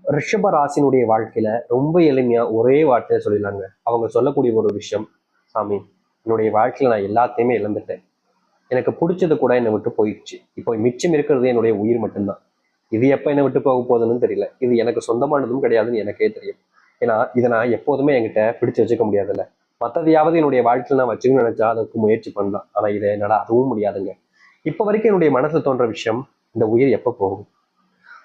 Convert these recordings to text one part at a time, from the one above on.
ரிஷப ராசினுடைய வாழ்க்கையில ரொம்ப எளிமையா ஒரே வார்த்தையை சொல்லிடலாங்க. அவங்க சொல்லக்கூடிய ஒரு விஷயம், சாமி, என்னுடைய வாழ்க்கையில நான் எல்லாத்தையுமே இழந்துட்டேன். எனக்கு பிடிச்சது கூட என்னை விட்டு போயிடுச்சு. இப்போ மிச்சம் இருக்கிறது என்னுடைய உயிர் மட்டும்தான். இது எப்ப என்னை விட்டு போக போகுதுன்னு தெரியல. இது எனக்கு சொந்தமானதும் கிடையாதுன்னு எனக்கே தெரியும். ஏன்னா இதை நான் எப்போதுமே என்கிட்ட பிடிச்சு வச்சுக்க முடியாதுல்ல. மற்றதையாவது என்னுடைய வாழ்க்கையில நான் வச்சுக்கணும்னு நினைச்சா அதுக்கு முயற்சி பண்ணலாம். ஆனா இதை என்னால அதுவும் முடியாதுங்க. இப்ப வரைக்கும் என்னுடைய மனசுல தோன்ற விஷயம், இந்த உயிர் எப்ப போகும்?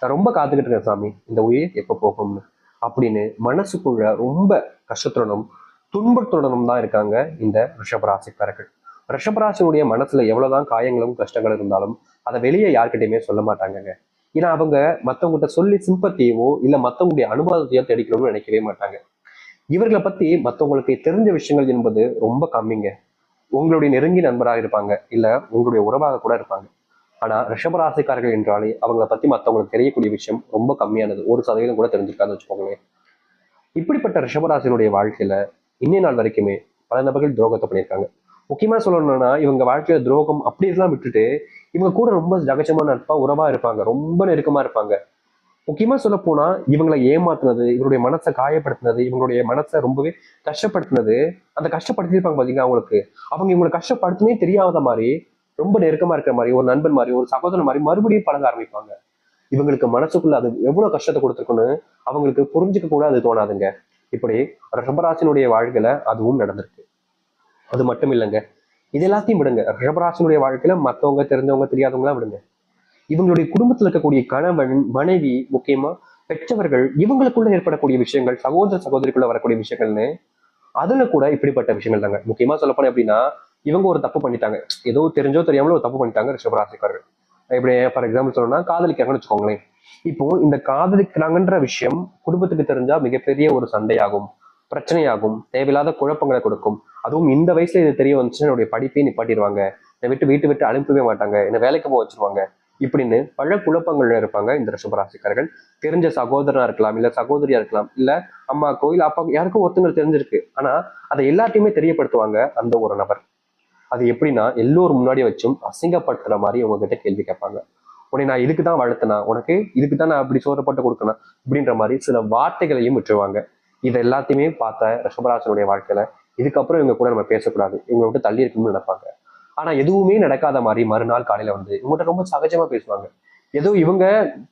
நான் ரொம்ப காத்துக்கிட்டு இருக்கேன் சாமி, இந்த உயிர் எப்ப போகும்னு அப்படின்னு மனசுக்குள்ள ரொம்ப கஷ்டத்துடனும் துன்பத்துடனும் தான் இருக்காங்க இந்த ரிஷபராசிக்காரர்கள். ரிஷபராசினுடைய மனசுல எவ்வளவுதான் காயங்களும் கஷ்டங்களும் இருந்தாலும் அதை வெளியே யார்கிட்டயுமே சொல்ல மாட்டாங்கங்க. ஏன்னா அவங்க மத்தவங்ககிட்ட சொல்லி சிம்பத்தியவோ இல்ல மத்தவங்களுடைய அனுபவத்தையோ தேடிக்கணும்னு நினைக்கவே மாட்டாங்க. இவர்களை பத்தி மத்தவங்களுக்கு தெரிஞ்ச விஷயங்கள் என்பது ரொம்ப கம்மிங்க. உங்களுடைய நெருங்கிய நண்பராக இருப்பாங்க, இல்ல உங்களுடைய உறவாக கூட இருப்பாங்க. ஆனா ரிஷபராசிக்காரர்கள் என்றாலே அவங்கள பத்தி மத்தவங்களுக்கு தெரியக்கூடிய விஷயம் ரொம்ப கம்மியானது. 1% கூட தெரிஞ்சிருக்காதுன்னு வச்சுக்கோங்களேன். இப்படிப்பட்ட ரிஷபராசினுடைய வாழ்க்கையில இன்னைய நாள் வரைக்குமே பல நபர்கள் துரோகத்தை பண்ணியிருக்காங்க. முக்கியமா சொல்லணும்னா இவங்க வாழ்க்கையில துரோகம் அப்படி எல்லாம் விட்டுட்டு இவங்க கூட ரொம்ப ஜகஜமான நட்பா உறவா இருப்பாங்க, ரொம்ப நெருக்கமா இருப்பாங்க. முக்கியமா சொல்ல போனா இவங்களை ஏமாத்துனது, இவங்களுடைய மனசை காயப்படுத்தினது, இவங்களுடைய மனசை ரொம்பவே கஷ்டப்படுத்தினது, அந்த கஷ்டப்படுத்திருப்பாங்க பாத்தீங்கன்னா அவங்களுக்கு, அவங்க இவங்களை கஷ்டப்படுத்தினே தெரியாத மாதிரி, ரொம்ப நெருக்கமா இருக்கிற மாதிரி, ஒரு நண்பன் மாதிரி, ஒரு சகோதரன் மாதிரி மறுபடியும் பழக ஆரம்பிப்பாங்க. இவங்களுக்கு மனசுக்குள்ள அது எவ்வளவு கஷ்டத்தை கொடுத்துருக்குன்னு அவங்களுக்கு புரிஞ்சுக்க கூட அது தோணாதுங்க. இப்படி ரிஷபராசினுடைய வாழ்க்கையில அதுவும் நடந்திருக்கு. அது மட்டும் இல்லைங்க, இது எல்லாத்தையும் விடுங்க. ரிஷபராசினுடைய வாழ்க்கையில மத்தவங்க தெரிஞ்சவங்க தெரியாதவங்க விடுங்க. இவங்களுடைய குடும்பத்தில் இருக்கக்கூடிய கணவன், மனைவி, முக்கியமா பெற்றவர்கள், இவங்களுக்குள்ள ஏற்படக்கூடிய விஷயங்கள், சகோதர சகோதரிக்குள்ள வரக்கூடிய விஷயங்கள்னு அதுல கூட இப்படிப்பட்ட விஷயங்கள் தாங்க. முக்கியமா சொல்லப்போனேன் அப்படின்னா, இவங்க ஒரு தப்பு பண்ணிட்டாங்க. ஏதோ தெரிஞ்சோ தெரியாமலோ ஒரு தப்பு பண்ணிட்டாங்க ரிஷபராசிக்காரர்கள். இப்படி ஃபார் எக்ஸாம்பிள் சொல்லணும்னா காதலிக்கிறாங்கன்னு வச்சுக்கோங்களேன். இப்போ இந்த காதலிக்கிறாங்கன்ற விஷயம் குடும்பத்துக்கு தெரிஞ்சா மிகப்பெரிய ஒரு சண்டையாகும், பிரச்சனையாகும், தேவையில்லாத குழப்பங்களை கொடுக்கும். அதுவும் இந்த வயசுல இது தெரிய வந்துச்சுன்னா என்னுடைய படிப்பையும் நிப்பாட்டிடுவாங்க, என்னை விட்டு வீட்டு விட்டு அனுப்பவே மாட்டாங்க, என்னை வேலைக்கு போக வச்சிருவாங்க இப்படின்னு பல குழப்பங்கள்ல இருப்பாங்க இந்த ரிஷபராசிக்காரர்கள். தெரிஞ்ச சகோதரனா இருக்கலாம், இல்ல சகோதரியா இருக்கலாம், இல்ல அம்மாக்கோ இல்ல அப்பா யாருக்கோ ஒருத்தங்க தெரிஞ்சிருக்கு. ஆனா அதை எல்லாத்தையுமே தெரியப்படுத்துவாங்க அந்த ஒரு நபர். அது எப்படின்னா எல்லோரும் முன்னாடி வச்சும் அசிங்கப்படுத்துற மாதிரி உங்ககிட்ட கேள்வி கேட்பாங்க. உன்னை நான் இதுக்கு தான் வளர்த்தனா, உனக்கு இதுக்கு தான் நான் அப்படி சோறப்பட்டு கொடுக்கணும் அப்படின்ற மாதிரி சில வார்த்தைகளையும் விட்டுருவாங்க. இது எல்லாத்தையுமே பார்த்த ரிஷபராசனுடைய வாழ்க்கையில இதுக்கப்புறம் இவங்க கூட நம்ம பேசக்கூடாது, இவங்க விட்டு தள்ளி இருக்கணும்னு நினைப்பாங்க. ஆனா எதுவுமே நடக்காத மாதிரி மறுநாள் காலையில வந்து இவங்ககிட்ட ரொம்ப சகஜமா பேசுவாங்க. ஏதோ இவங்க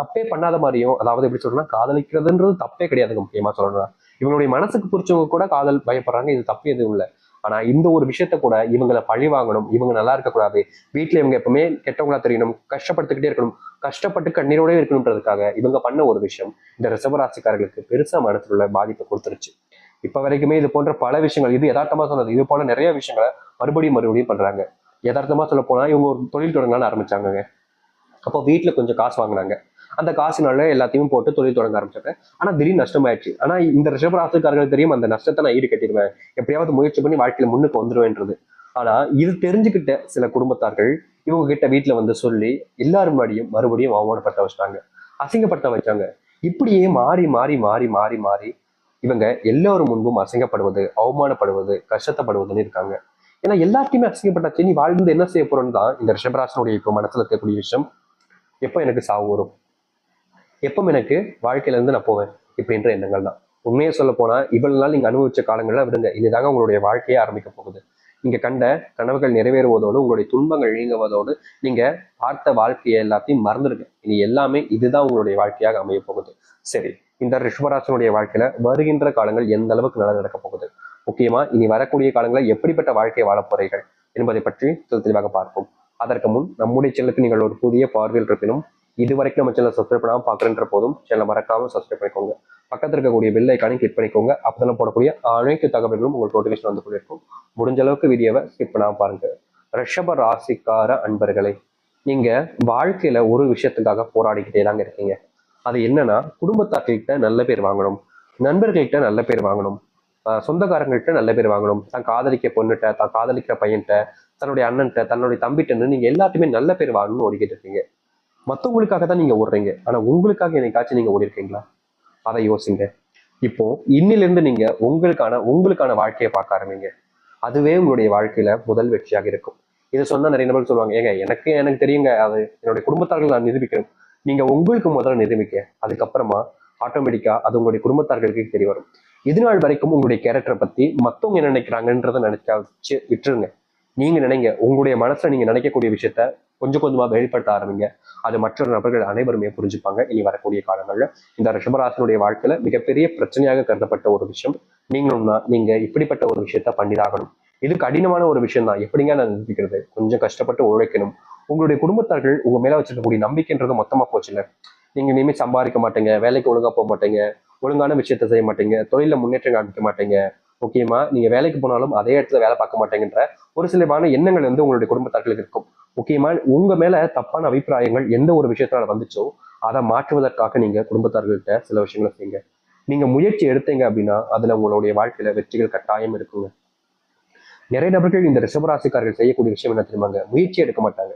தப்பே பண்ணாத மாதிரியும், அதாவது எப்படி சொல்றேன்னா காதலிக்கிறதுன்றது தப்பே கிடையாதுங்க. முக்கியமா சொல்லணும்னா இவங்களுடைய மனசுக்கு பிடிச்சவங்க கூட காதல் பயப்படுறாங்க, இது தப்பு எதுவும் இல்லை. ஆனா இந்த ஒரு விஷயத்த கூட இவங்களை பழி வாங்கணும், இவங்க நல்லா இருக்கக்கூடாது, வீட்டுல இவங்க எப்பவுமே கெட்டவங்களா தெரியணும், கஷ்டப்பட்டுக்கிட்டே இருக்கணும், கஷ்டப்பட்டு கண்ணீரோடய இருக்கணும்ன்றதுக்காக இவங்க பண்ண ஒரு விஷயம் இந்த ரிஷபராசிக்காரர்களுக்கு பெருசா மனசுல உள்ள பாதிப்பை கொடுத்துருச்சு. இப்ப வரைக்குமே இது போன்ற பல விஷயங்கள், இது யதார்த்தமா சொன்னது, இது போல நிறைய விஷயங்களை மறுபடியும் மறுபடியும் பண்றாங்க. யதார்த்தமா சொல்ல போனா இவங்க ஒரு தொழில் தொடங்கலாம்னு ஆரம்பிச்சாங்க. அப்போ வீட்டுல கொஞ்சம் காசு வாங்கினாங்க. அந்த காசுனால எல்லாத்தையும் போட்டு தொழில் தொடங்க ஆரம்பிச்சாங்க. ஆனா திடீர்னு நஷ்டமாயிடுச்சு. ஆனா இந்த ரிஷபராசிக்காரர்கள் தெரியும் அந்த நஷ்டத்தை நான் ஈடு கட்டிடுவேன், எப்படியாவது முயற்சி பண்ணி வாழ்க்கையில முன்னுக்கு வந்துருவேன்றது. ஆனா இது தெரிஞ்சுக்கிட்ட சில குடும்பத்தார்கள் இவங்க கிட்ட வீட்டுல வந்து சொல்லி எல்லாரும் முன்னாடியும் மறுபடியும் அவமானப்படுத்த வச்சிட்டாங்க, அசிங்கப்படுத்த வச்சாங்க. இப்படியே மாறி மாறி மாறி மாறி மாறி இவங்க எல்லாரும் முன்பும் அசிங்கப்படுவது, அவமானப்படுவது, கஷ்டப்படுவதுன்னு இருக்காங்க. ஏன்னா எல்லாத்தையுமே அசிங்கப்பட்டாச்சு, நீ வாழ்ந்து என்ன செய்ய போறோம்னு தான் இந்த ரிஷபராசனுடைய இப்போ மனசுல இருக்கக்கூடிய விஷயம். எப்போ எனக்கு சாவு வரும், எப்போ எனக்கு வாழ்க்கையில இருந்து நான் போவேன் இப்படின்ற எண்ணங்கள் தான். உண்மையை சொல்ல போனா இவ்வளவு நாள் நீங்க அனுபவிச்ச காலங்கள்லாம் விடுங்க, இதுதாங்க உங்களுடைய வாழ்க்கையே ஆரம்பிக்க போகுது. நீங்க கண்ட கனவுகள் நிறைவேறுவதோடு உங்களுடைய துன்பங்கள் நீங்குவதோடு நீங்க பார்த்த வாழ்க்கையை எல்லாத்தையும் மறந்துடுங்க. இனி எல்லாமே இதுதான் உங்களுடைய வாழ்க்கையாக அமைய போகுது. சரி, இந்த ரிஷபராசனுடைய வாழ்க்கையில வருகின்ற காலங்கள் எந்த அளவுக்கு நல்லது நடக்க போகுது, முக்கியமா இனி வரக்கூடிய காலங்களில் எப்படிப்பட்ட வாழ்க்கையை வாழப் போறீர்கள் என்பதை பற்றி தெளிவாக பார்ப்போம். அதற்கு முன் நம்முடைய சேனலுக்கு நீங்கள் ஒரு புதிய பார்வையில் இருப்பினும் இதுவரைக்கும் நம்ம சேனல் சப்ஸ்கிரைப் பண்ணாமல் பார்க்குறன்ற போதும் சேனலை மறக்காம சப்ஸ்கிரைப் பண்ணிக்கோங்க. பக்கத்தில் இருக்கக்கூடிய பெல் ஐக்கானையும் கிளிக் பண்ணிக்கோங்க. அப்பதான் போடக்கூடிய அனைத்து தகவல்களும் உங்களுக்கு நோட்டிஃபிகேஷன் வந்து கொண்டிருக்கும். முடிஞ்ச அளவுக்கு வீடியோவை ஸ்கிப் பண்ணாம பாருங்க. ரிஷப ராசிக்கார அன்பர்களை, நீங்க வாழ்க்கையில ஒரு விஷயத்துக்காக போராடிக்கிட்டே தாங்க இருக்கீங்க. அது என்னன்னா குடும்பத்தார்கிட்ட நல்ல பேர் வாங்கணும், நண்பர்கள்கிட்ட நல்ல பேர் வாங்கணும், சொந்தக்காரங்கள்கிட்ட நல்ல பேர் வாங்கணும், தான் காதலிக்க பொண்ணுகிட்ட, தான் காதலிக்கிற பையன்கிட்ட, தன்னுடைய அண்ணன்கிட்ட, தன்னுடைய தம்பிட்டன்னு நீங்க எல்லாத்தையுமே நல்ல பேர் வாங்கணும்னு ஓடிக்கிட்டு இருக்கீங்க. மற்றவங்களுக்காக தான் நீங்க ஓடுறீங்க. ஆனா உங்களுக்காக என்னைக்காச்சும் நீங்க ஓடி இருக்கீங்களா? அதை யோசிங்க. இப்போ இன்னிலிருந்து நீங்க உங்களுக்கான வாழ்க்கையை பார்க்க ஆரம்பிங்க. அதுவே உங்களுடைய வாழ்க்கையில முதல் வெற்றியாக இருக்கும். இதை சொன்னா நிறைய நபர்கள் சொல்லுவாங்க, ஏங்க எனக்கு எனக்கு தெரியுங்க, அது என்னுடைய குடும்பத்தார்கள் நான் நிரூபிக்கணும். நீங்க உங்களுக்கு முதல்ல நிரூபிக்க, அதுக்கப்புறமா ஆட்டோமேட்டிக்கா அது உங்களுடைய குடும்பத்தார்களுக்கு தெரிய வரும். இது நாள் வரைக்கும் உங்களுடைய கேரக்டரை பத்தி மத்தவங்க என்ன நினைக்கிறாங்கன்றத நினைக்க வச்சு விட்டுருங்க. நீங்க நினைங்க, உங்களுடைய மனசுல நீங்க நினைக்கக்கூடிய விஷயத்த கொஞ்சம் கொஞ்சமா வெளிப்படுத்த ஆரம்பிங்க. அது மற்ற நபர்கள் அனைவருமே புரிஞ்சுப்பாங்க. இனி வரக்கூடிய காலங்கள்ல இந்த ரிஷபராசினுடைய வாழ்க்கையில மிகப்பெரிய பிரச்சனையாக கருதப்பட்ட ஒரு விஷயம், நீங்களும்னா நீங்க இப்படிப்பட்ட ஒரு விஷயத்த பண்ணிதாகணும். இது கடினமான ஒரு விஷயம் தான். எப்படிங்க நான் நிரூபிக்கிறது? கொஞ்சம் கஷ்டப்பட்டு உழைக்கணும். உங்களுடைய குடும்பத்தார்கள் உங்க மேல வச்சிருக்கக்கூடிய நம்பிக்கைன்றது மொத்தமா போச்சுல்ல. நீங்க இனிமேல் சம்பாதிக்க மாட்டீங்க, வேலைக்கு ஒழுங்கா போக மாட்டீங்க, ஒழுங்கான விஷயத்த செய்ய மாட்டீங்க, தொழில முன்னேற்றம் காமிக்க மாட்டீங்க. முக்கியமா நீங்க வேலைக்கு போனாலும் அதே இடத்துல வேலை பார்க்க மாட்டேங்கன்ற ஒரு சிலமான எண்ணங்கள் வந்து உங்களுடைய குடும்பத்தார்களுக்கு இருக்கும். முக்கியமா உங்க மேல தப்பான அபிப்பிராயங்கள் எந்த ஒரு விஷயத்தினால வந்துச்சோ அதை மாற்றுவதற்காக நீங்க குடும்பத்தார்கள்ட்ட சில விஷயங்களை செய்யுங்க. நீங்க முயற்சி எடுத்தீங்க அப்படின்னா அதுல உங்களுடைய வாழ்க்கையில வெற்றிகள் கட்டாயம் இருக்குங்க. நிறைய நபர்கள் இந்த ரிஷபராசிக்காரர்கள் செய்யக்கூடிய விஷயம் என்ன தெரியுமாங்க? முயற்சி எடுக்க மாட்டாங்க.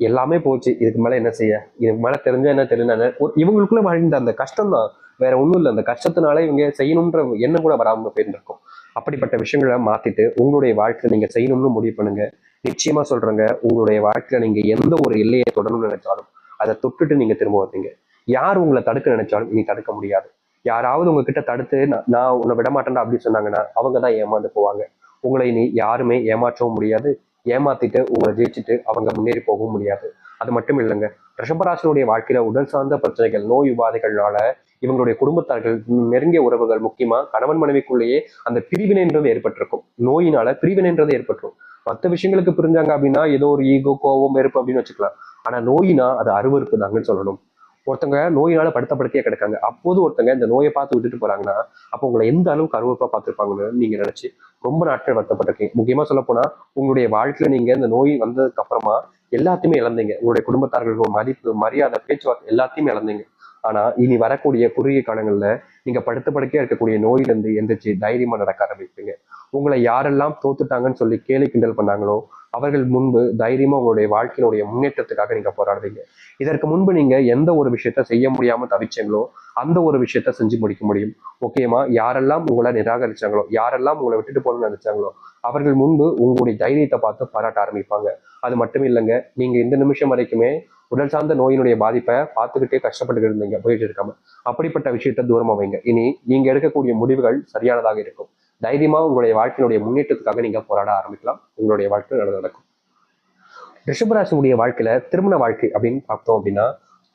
எல்லாமே போச்சு, இதுக்கு மேல என்ன செய்ய, இதுக்கு மேல தெரிஞ்சா என்ன தெரியல, இவங்களுக்குள்ள வாழ்ந்த அந்த கஷ்டம் தான், வேற ஒண்ணும் இல்லை. அந்த கஷ்டத்தினால இவங்க செய்யணும்ன்ற எண்ணம் கூட வராம போயிருந்திருக்கும். அப்படிப்பட்ட விஷயங்களை மாத்திட்டு உங்களுடைய வாழ்க்கையை நீங்க செய்யணும்னு முடிவு பண்ணுங்க. நிச்சயமா சொல்றேங்க, உங்களுடைய வாழ்க்கையில நீங்க எந்த ஒரு எல்லையை தொடரணும்னு நினைச்சாலும் அதை தொட்டுட்டு நீங்க திரும்ப வந்தீங்க. யார் உங்களை தடுக்க நினைச்சாலும் இனி தடுக்க முடியாது. யாராவது உங்ககிட்ட தடுத்து நான் உன்னை விடமாட்டேன்டா அப்படின்னு சொன்னாங்கன்னா அவங்கதான் ஏமாந்து போவாங்க. உங்களை இனி யாருமே ஏமாற்றவும் முடியாது. ஏமாத்திட்டு உங்களை ஜெயிச்சுட்டு அவங்க முன்னேறி போகவும் முடியாது. அது மட்டும் இல்லைங்க, ரிஷபராசினுடைய வாழ்க்கையில உடல் சார்ந்த பிரச்சனைகள், நோய் உபாதைகள்னால இவங்களுடைய குடும்பத்தார்கள், நெருங்கிய உறவுகள், முக்கியமா கணவன் மனைவிக்குள்ளேயே அந்த பிரிவினைன்றது ஏற்பட்டிருக்கும். நோயினால பிரிவினைன்றது ஏற்பட்டுரும். மற்ற விஷயங்களுக்கு பிரிஞ்சாங்க அப்படின்னா ஏதோ ஒரு ஈகோ, கோவம், வெறுப்பு அப்படின்னு வச்சுக்கலாம். ஆனா நோயினா அது அருவருப்பு தாங்கன்னு சொல்லணும். ஒருத்தங்க நோயினால படுத்த படுக்கையா கிடக்காங்க, அப்போது ஒருத்தங்க இந்த நோயை பார்த்து விட்டுட்டு போறாங்கன்னா அப்போ உங்களை எந்த அளவுக்கு அருவருப்பா பார்த்துருப்பாங்கன்னு நீங்க நினைச்சு ரொம்ப நாட்கள் வருத்தப்பட்டிருக்கீங்க. முக்கியமா சொல்ல போனா உங்களுடைய வாழ்க்கையில நீங்க இந்த நோய் வந்ததுக்கு அப்புறமா எல்லாத்தையுமே இழந்தீங்க. உங்களுடைய குடும்பத்தார்களுக்கு மதிப்பு, மரியாதை, பேச்சுவார்த்தை எல்லாத்தையுமே இழந்தீங்க. ஆனா இனி வரக்கூடிய குறுகிய காலங்கள்ல நீங்க படுத்த படுக்கையா இருக்கக்கூடிய நோயிலிருந்து எந்திரிச்சு தைரியமா நடக்க ஆரம்பிப்பீங்க. உங்களை யாரெல்லாம் தோத்துட்டாங்கன்னு சொல்லி கேலி கிண்டல் பண்ணாங்களோ அவர்கள் முன்பு தைரியமா உங்களுடைய வாழ்க்கையினுடைய முன்னேற்றத்துக்காக நீங்க போராடுவீங்க. இதற்கு முன்பு நீங்க எந்த ஒரு விஷயத்த செய்ய முடியாம தவிச்சீங்களோ அந்த ஒரு விஷயத்த செஞ்சு முடிக்க முடியும். முக்கியமா யாரெல்லாம் உங்களை நிராகரிச்சாங்களோ, யாரெல்லாம் உங்களை விட்டுட்டு போகணும்னு நினைச்சாங்களோ அவர்கள் முன்பு உங்களுடைய தைரியத்தை பார்த்து பாராட்ட ஆரம்பிப்பாங்க. அது மட்டும் இல்லைங்க, நீங்க இந்த நிமிஷம் வரைக்குமே உடல் சார்ந்த நோயினுடைய பாதிப்பை பார்த்துக்கிட்டே கஷ்டப்பட்டு இருந்தீங்க போயிட்டு இருக்காம. அப்படிப்பட்ட விஷயத்த தூரமா வைங்க. இனி நீங்க எடுக்கக்கூடிய முடிவுகள் சரியானதாக இருக்கும். தைரியமா உங்களுடைய வாழ்க்கையினுடைய முன்னேற்றத்துக்காக நீங்க போராட ஆரம்பிக்கலாம். உங்களுடைய வாழ்க்கை நடக்கும். ரிஷபராசினுடைய வாழ்க்கையில திருமண வாழ்க்கை அப்படின்னு பார்த்தோம் அப்படின்னா,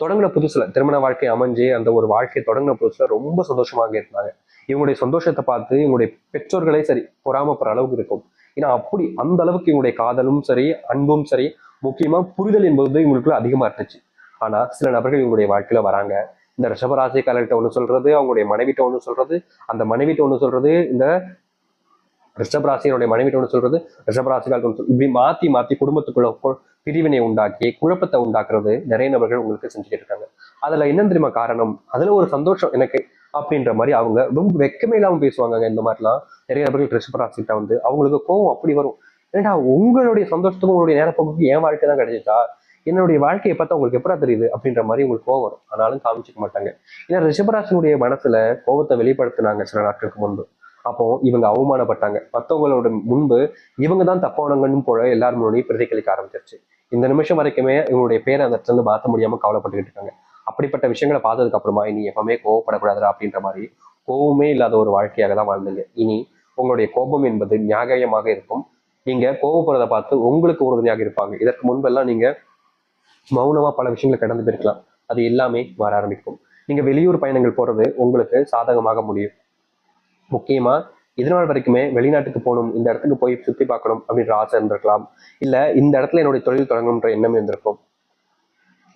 தொடங்கின புதுசுல திருமண வாழ்க்கை அமைஞ்சு அந்த ஒரு வாழ்க்கையை தொடங்கின புதுசுல ரொம்ப சந்தோஷமாக இருந்தாங்க. இவங்களுடைய சந்தோஷத்தை பார்த்து இவங்களுடைய பெற்றோர்களே சரி பொறாமப்படுற அளவுக்கு இருக்கும். ஏன்னா அப்படி அந்த அளவுக்கு இவங்களுடைய காதலும் சரி, அன்பும் சரி, முக்கியமா புரிதல் என்பது இவங்களுக்குள்ள அதிகமா இருந்துச்சு. ஆனா சில நபர்கள் இவங்களுடைய வாழ்க்கையில வராங்க. இந்த ரிஷபராசிக்காரர்கிட்ட ஒண்ணு சொல்றது, அவங்களுடைய மனைவிட்ட ஒண்ணு சொல்றது, அந்த மனைவிட்ட ஒண்ணு சொல்றது, இந்த ரிஷபராசினுடைய மனைவிட்ட ஒன்று சொல்றது, ரிஷபராசிகால் ஒன்று இப்படி மாத்தி மாத்தி குடும்பத்துக்குள்ள பிரிவினை உண்டாக்கி குழப்பத்தை உண்டாக்குறது நிறைய நபர்கள் உங்களுக்கு செஞ்சுக்கிட்டு இருக்காங்க. அதுல என்ன தெரியுமா காரணம்? அதுல ஒரு சந்தோஷம் எனக்கு அப்படின்ற மாதிரி அவங்க ரொம்ப வெக்கமே இல்லாம பேசுவாங்க. இந்த மாதிரிலாம் நிறைய நபர்கள் ரிஷபராசிட்ட வந்து அவங்களுக்கு கோவம் அப்படி வரும். ஏன்னா உங்களுடைய சந்தோஷத்துக்கும் உங்களுடைய நேரப்போக்கு என் வாழ்க்கை தான் கிடைச்சிச்சா, என்னுடைய வாழ்க்கையை பார்த்தா உங்களுக்கு எப்படா தெரியுது அப்படின்ற மாதிரி உங்களுக்கு கோவம் வரும். ஆனாலும் காமிச்சிக்க மாட்டாங்க. ஏன்னா ரிஷபராசினுடைய மனசுல கோபத்தை வெளிப்படுத்தினாங்க சில நாட்களுக்கு முன்பு. அப்போ இவங்க அவமானப்பட்டாங்க. மற்றவங்களோட முன்பு இவங்க தான் தப்பானவங்கன்னு போல எல்லாரும் முன்னாடியும் பிரதிபலிக்க ஆரம்பிச்சிருச்சு. இந்த நிமிஷம் வரைக்குமே இவங்களுடைய பேரை அந்த இடத்துல இருந்து மாற்ற முடியாம கவலைப்பட்டுக்கிட்டு இருக்காங்க. அப்படிப்பட்ட விஷயங்களை பார்த்ததுக்கு அப்புறமா இனி எப்பவுமே கோவப்படக்கூடாது அப்படின்ற மாதிரி கோவமே இல்லாத ஒரு வாழ்க்கையாக தான் வாழ்ந்தீங்க. இனி உங்களுடைய கோபம் என்பது நியாயமாக இருக்கும். நீங்க கோவப்படுறதை பார்த்து உங்களுக்கு உறுதுணையாக இருப்பாங்க. இதற்கு முன்பெல்லாம் நீங்க மௌனமா பல விஷயங்களை கடந்து போயிருக்கலாம். அது எல்லாமே வர ஆரம்பிக்கும். நீங்க வெளியூர் பயணங்கள் போறது உங்களுக்கு சாதகமாக முடியும். முக்கியமா இதனால் வரைக்குமே வெளிநாட்டுக்கு போகணும், இந்த இடத்துக்கு போய் சுத்தி பார்க்கணும் அப்படின்ற ஆசை இருந்திருக்கலாம். இல்ல இந்த இடத்துல என்னுடைய தொழில் தொடங்கணுன்ற எண்ணம் இருந்திருக்கும்.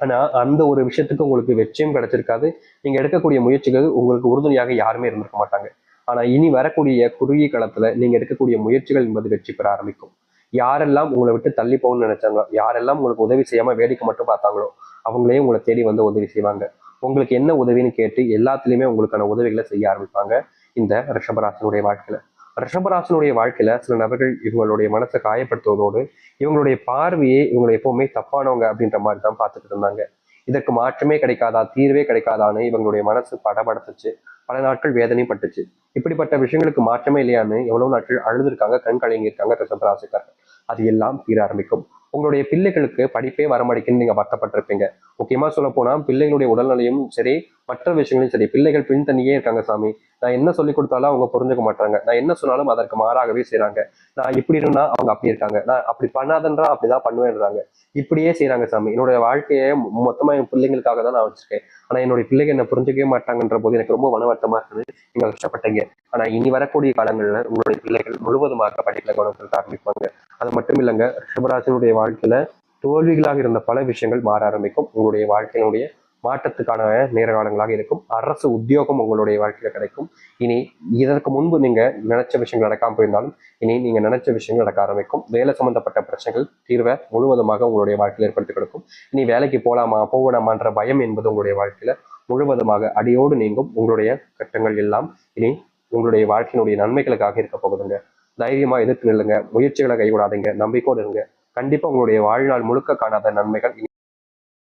ஆனா அந்த ஒரு விஷயத்துக்கு உங்களுக்கு வெற்றியும் கிடைச்சிருக்காது. நீங்க எடுக்கக்கூடிய முயற்சிகள் உங்களுக்கு உறுதுணையாக யாருமே இருந்திருக்க மாட்டாங்க. ஆனா இனி வரக்கூடிய குறுகிய காலத்துல நீங்க எடுக்கக்கூடிய முயற்சிகள் என்பது வெற்றி பெற ஆரம்பிக்கும். யாரெல்லாம் உங்களை விட்டு தள்ளி போகணும்னு நினைச்சாங்களோ, யாரெல்லாம் உங்களுக்கு உதவி செய்யாம வேடிக்கை மட்டும் பார்த்தாங்களோ அவங்களே உங்களை தேடி வந்து உதவி செய்வாங்க. உங்களுக்கு என்ன உதவின்னு கேட்டு எல்லாத்துலயுமே உங்களுக்கான உதவிகளை செய்ய ஆரம்பிப்பாங்க. இந்த ரிஷபராசனுடைய வாழ்க்கையில ரிஷபராசனுடைய வாழ்க்கையில சில நபர்கள் இவங்களுடைய மனசை காயப்படுத்துவதோடு இவங்களுடைய பார்வையே இவங்களை எப்பவுமே தப்பானவங்க அப்படின்ற மாதிரி தான் பார்த்துட்டு இருந்தாங்க. இதற்கு மாற்றமே கிடைக்காதா, தீர்வே கிடைக்காதான்னு இவங்களுடைய மனசு படபடுத்துச்சு. பல நாட்கள் வேதனையும் பட்டுச்சு. இப்படிப்பட்ட விஷயங்களுக்கு மாற்றமே இல்லையான்னு எவ்வளவு நாட்கள் அழுதுருக்காங்க, கண் கலங்கி இருக்காங்க ரிஷபராசிக்காரர்கள். அது எல்லாம் தீர ஆரம்பிக்கும். உங்களுடைய பிள்ளைகளுக்கு படிப்பே வரமாட்டேங்குன்னு நீங்க வருத்தப்பட்டிருப்பீங்க. முக்கியமா சொல்ல போனா பிள்ளைகளுடைய உடல்நிலையும் சரி, மற்ற விஷயங்களும் சரி, பிள்ளைகள் பின்தங்கியே இருக்காங்க சாமி. நான் என்ன சொல்லிக் கொடுத்தாலும் அவங்க புரிஞ்சுக்க மாட்டாங்க. நான் என்ன சொன்னாலும் அதற்கு மாறாகவே செய்றாங்க. நான் இப்படி இருந்தா அவங்க அப்படி இருக்காங்க. நான் அப்படி பண்ணாதன்றா அப்படிதான் பண்ணுவேன்றாங்க. இப்படியே செய்றாங்க சாமி. என்னுடைய வாழ்க்கையை மொத்தமா என் பிள்ளைங்களுக்காக தான் நான் வச்சிருக்கேன். ஆனா என்னுடைய பிள்ளைங்க என்ன புரிஞ்சுக்கவே மாட்டாங்கன்ற போது எனக்கு ரொம்ப மன வருத்தமா இருக்குது. நீங்க கஷ்டப்பட்டீங்க. ஆனா இனி வரக்கூடிய காலங்கள்ல உங்களுடைய பிள்ளைகள் முழுவதுமாக படிப்புல கவனம் செலுத்த ஆரம்பிப்பாங்க. அது மட்டும் இல்லைங்க, ரிஷபராசினுடைய வாழ்க்கையில தோல்விகளாக இருந்த பல விஷயங்கள் மாற ஆரம்பிக்கும். உங்களுடைய வாழ்க்கையினுடைய மாற்றத்துக்கான நேர காலங்களாக இருக்கும். அரசு உத்தியோகம் உங்களுடைய வாழ்க்கையில கிடைக்கும். இனி இதற்கு முன்பு நீங்க நினைச்ச விஷயங்கள் நடக்காம போயிருந்தாலும் இனி நீங்க நினைச்ச விஷயங்கள் நடக்க ஆரம்பிக்கும். வேலை சம்பந்தப்பட்ட பிரச்சனைகள் தீர்வை முழுவதுமாக உங்களுடைய வாழ்க்கையில் ஏற்படுத்தி கொடுக்கும். இனி வேலைக்கு போலாமா போகலாமான்ற பயம் என்பது உங்களுடைய வாழ்க்கையில முழுவதுமாக அடியோடு நீங்கும். உங்களுடைய கட்டங்கள் எல்லாம் இனி உங்களுடைய வாழ்க்கையினுடைய நன்மைகளுக்காக இருக்க போகுதுங்க. தைரியமா எதிர்த்து நில்லுங்க. முயற்சிகளை கைவிடாதீங்க. நம்பிக்கையோடு இருங்க. கண்டிப்பா உங்களுடைய வாழ்நாள் முழுக்க காணாத நன்மைகள்